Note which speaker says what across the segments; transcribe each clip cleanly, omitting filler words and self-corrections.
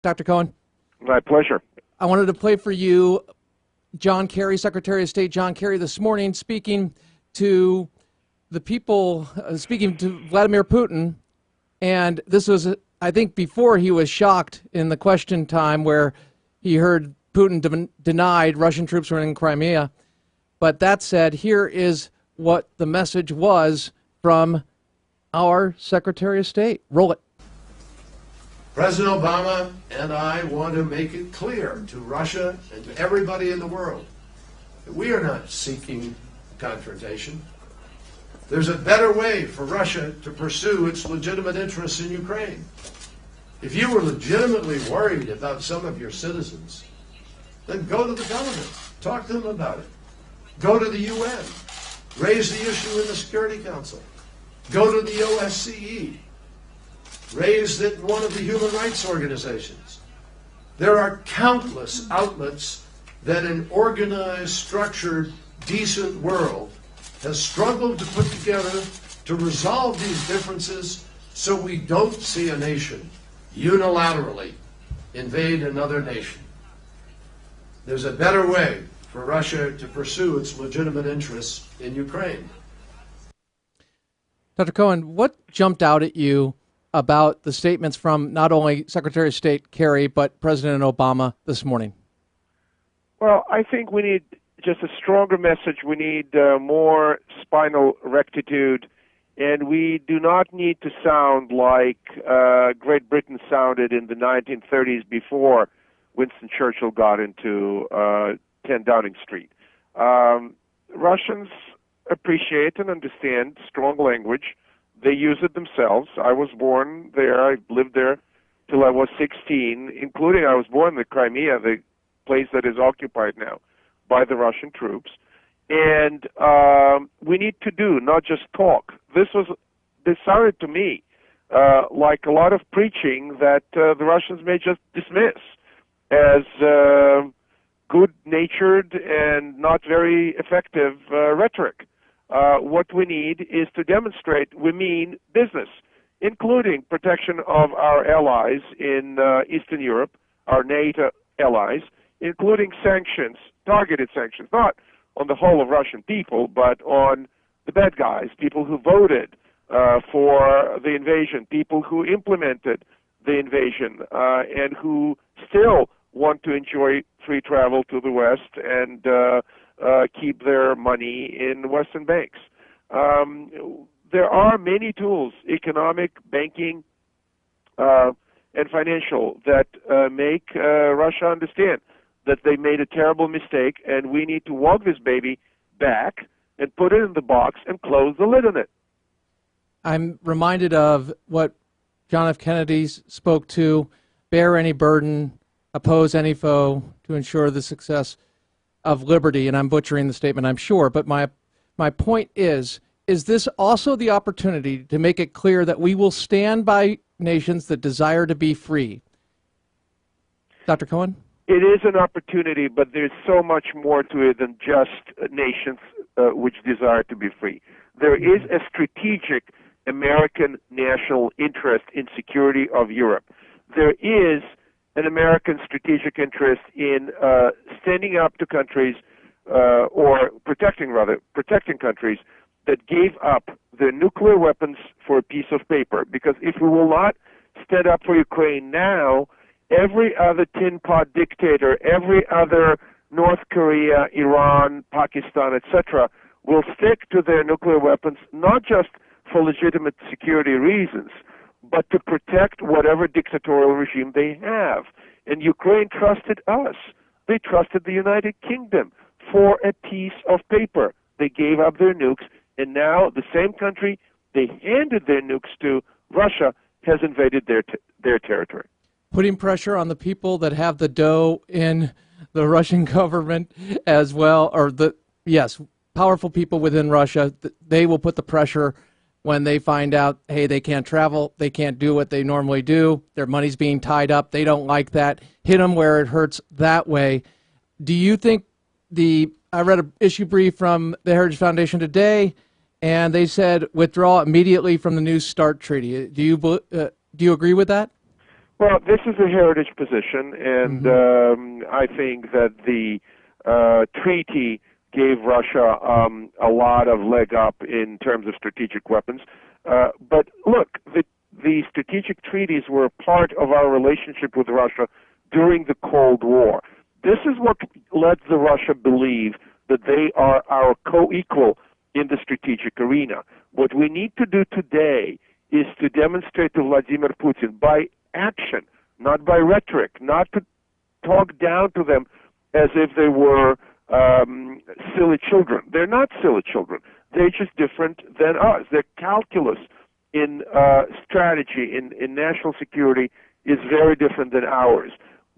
Speaker 1: Dr. Cohen.
Speaker 2: My pleasure.
Speaker 1: I wanted to play for you John Kerry, Secretary of State John Kerry, this morning speaking to the people, speaking to Vladimir Putin. And this was, I think, before he was shocked in the question time where he heard Putin denied Russian troops were in Crimea. But that said, here is what the message was from our Secretary of State. Roll it.
Speaker 3: President Obama and I want to make it clear to Russia and to everybody in the world that we are not seeking confrontation. There's a better way for Russia to pursue its legitimate interests in Ukraine. If you were legitimately worried about some of your citizens, then go to the government, talk to them about it. Go to the UN, raise the issue in the Security Council. Go to the OSCE, raise it in one of the human rights organizations. There are countless outlets that an organized, structured, decent world has struggled to put together to resolve these differences so we don't see a nation unilaterally invade another nation. There's a better way for Russia to pursue its legitimate interests in Ukraine.
Speaker 1: Dr. Cohen, what jumped out at you about the statements from not only Secretary of State Kerry, but President Obama this morning?
Speaker 2: Well, I think we need just a stronger message. We need more spinal rectitude, and we do not need to sound like Great Britain sounded in the 1930s before Winston Churchill got into 10 Downing Street. Russians appreciate and understand strong language. They use it themselves. I was born there. I lived there till I was 16, including I was born in the Crimea, the place that is occupied now by the Russian troops. And we need to do, not just talk. This sounded to me like a lot of preaching that the Russians may just dismiss as good-natured and not very effective rhetoric. What we need is to demonstrate we mean business, including protection of our allies in Eastern Europe, our NATO allies, including sanctions, targeted sanctions, not on the whole of Russian people, but on the bad guys, people who voted for the invasion, people who implemented the invasion, and who still want to enjoy free travel to the West and keep their money in Western banks. There are many tools, economic, banking, and financial, that make Russia understand that they made a terrible mistake, and we need to walk this baby back and put it in the box and close the lid on it.
Speaker 1: I'm reminded of what John F. Kennedy spoke to: bear any burden, oppose any foe, to ensure the success of liberty. And I'm butchering the statement, I'm sure, but my point is this also the opportunity to make it clear that we will stand by nations that desire to be free? Dr. Cohen?
Speaker 2: It is an opportunity, but there's so much more to it than just nations which desire to be free. There is a strategic American national interest in security of Europe. There is an American strategic interest in standing up to countries, or protecting countries that gave up their nuclear weapons for a piece of paper. Because if we will not stand up for Ukraine now, every other tin pot dictator, every other North Korea, Iran, Pakistan, etc., will stick to their nuclear weapons, not just for legitimate security reasons, but to protect whatever dictatorial regime they have. And Ukraine trusted us. They trusted the United Kingdom for a piece of paper. They gave up their nukes, and now the same country they handed their nukes to, Russia, has invaded their territory.
Speaker 1: Putting pressure on the people that have the dough in the Russian government as well, or powerful people within Russia, they will put the pressure when they find out, hey, they can't travel, they can't do what they normally do, their money's being tied up, they don't like that, hit them where it hurts that way. Do you think I read an issue brief from the Heritage Foundation today, and they said withdraw immediately from the New START treaty. Do you agree with that?
Speaker 2: Well, this is a heritage position, and I think that the treaty gave Russia a lot of leg up in terms of strategic weapons. But look, the strategic treaties were part of our relationship with Russia during the Cold War. This is what led the Russia believe that they are our co-equal in the strategic arena. What we need to do today is to demonstrate to Vladimir Putin by action, not by rhetoric, not to talk down to them as if they were silly children. They're not silly children. They're just different than us. Their calculus in strategy, in national security, is very different than ours.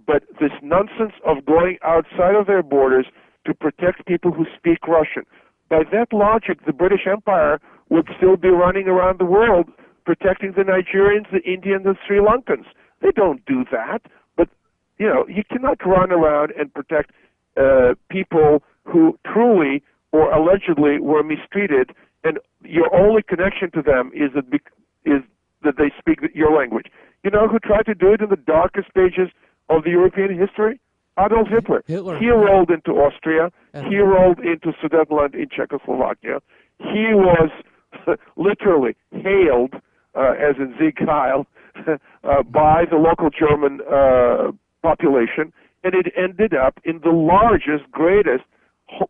Speaker 2: But this nonsense of going outside of their borders to protect people who speak Russian, by that logic, the British Empire would still be running around the world protecting the Nigerians, the Indians, and Sri Lankans. They don't do that. But, you know, you cannot run around and protect people who truly or allegedly were mistreated, and your only connection to them is that they speak your language. You know who tried to do it in the darkest pages of the European history? Adolf Hitler. He rolled into Austria. He rolled into Sudetenland in Czechoslovakia. He was literally hailed, as in Sieg Heil, by the local German population, and it ended up in the largest, greatest,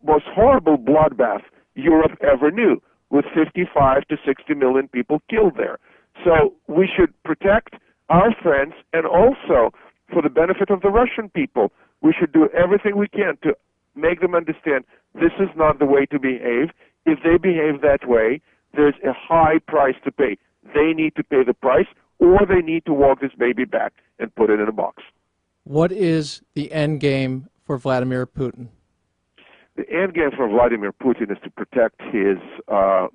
Speaker 2: most horrible bloodbath Europe ever knew, with 55 to 60 million people killed there. So we should protect our friends, and also, for the benefit of the Russian people, we should do everything we can to make them understand this is not the way to behave. If they behave that way, there's a high price to pay. They need to pay the price, or they need to walk this baby back and put it in a box.
Speaker 1: What is the end game for Vladimir Putin?
Speaker 2: The end game for Vladimir Putin is to protect his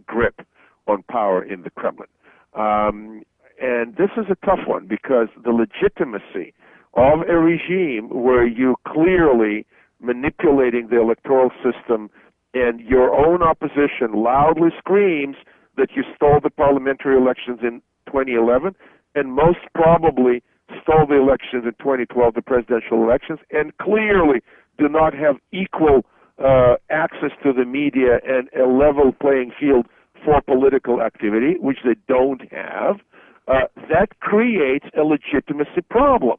Speaker 2: grip on power in the Kremlin. And this is a tough one, because the legitimacy of a regime where you clearly manipulating the electoral system and your own opposition loudly screams that you stole the parliamentary elections in 2011 and most probably stole the elections in 2012, the presidential elections, and clearly do not have equal access to the media and a level playing field for political activity, which they don't have, that creates a legitimacy problem.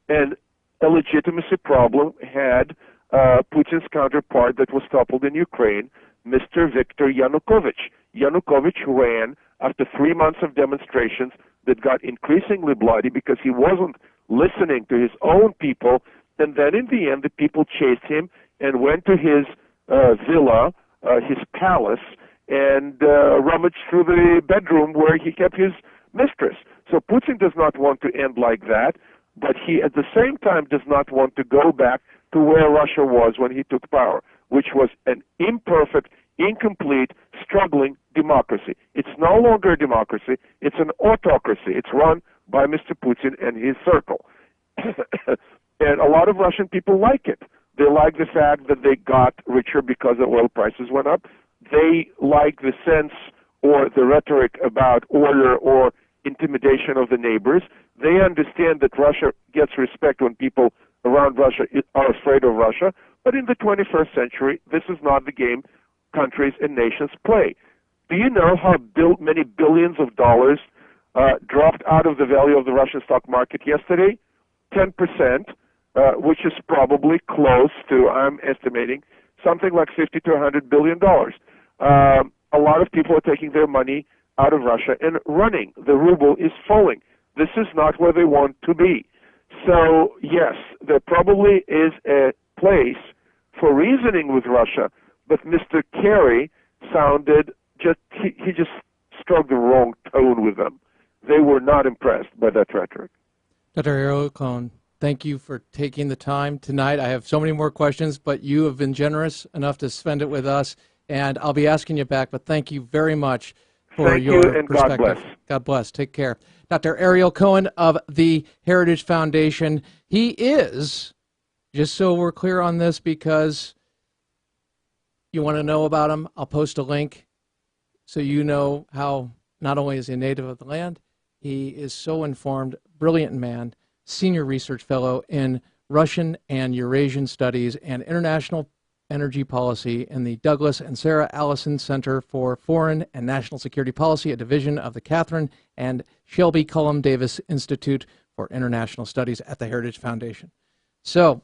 Speaker 2: And a legitimacy problem had Putin's counterpart that was toppled in Ukraine, Mr. Viktor Yanukovych. Yanukovych ran after 3 months of demonstrations that got increasingly bloody because he wasn't listening to his own people, and then in the end the people chased him and went to his villa, his palace, and rummaged through the bedroom where he kept his mistress. So Putin does not want to end like that, but he at the same time does not want to go back to where Russia was when he took power, which was an imperfect, incomplete, struggling democracy. It's no longer a democracy, it's an autocracy. It's run by Mr. Putin and his circle. And a lot of Russian people like it. They like the fact that they got richer because the oil prices went up. They like the sense or the rhetoric about order or intimidation of the neighbors. They understand that Russia gets respect when people around Russia are afraid of Russia. But in the 21st century, this is not the game countries and nations play. Do you know how many billions of dollars dropped out of the value of the Russian stock market yesterday? 10%, which is probably close to, I'm estimating, something like $50 to $100 billion. A lot of people are taking their money out of Russia and running. The ruble is falling. This is not where they want to be. So, yes, there probably is a place for reasoning with Russia, but Mr. Kerry sounded he just struck the wrong tone with them. They were not impressed by that rhetoric.
Speaker 1: Dr. Ariel Cohen, thank you for taking the time tonight. I have so many more questions, but you have been generous enough to spend it with us, and I'll be asking you back, but thank you very much for your perspective.
Speaker 2: God bless.
Speaker 1: God bless. Take care. Dr. Ariel Cohen of the Heritage Foundation. He is, just so we're clear on this, because you want to know about him, I'll post a link so you know how not only is he a native of the land, he is so informed, brilliant man, Senior Research Fellow in Russian and Eurasian Studies and International Energy Policy in the Douglas and Sarah Allison Center for Foreign and National Security Policy, a division of the Catherine and Shelby Cullom Davis Institute for International Studies at the Heritage Foundation. So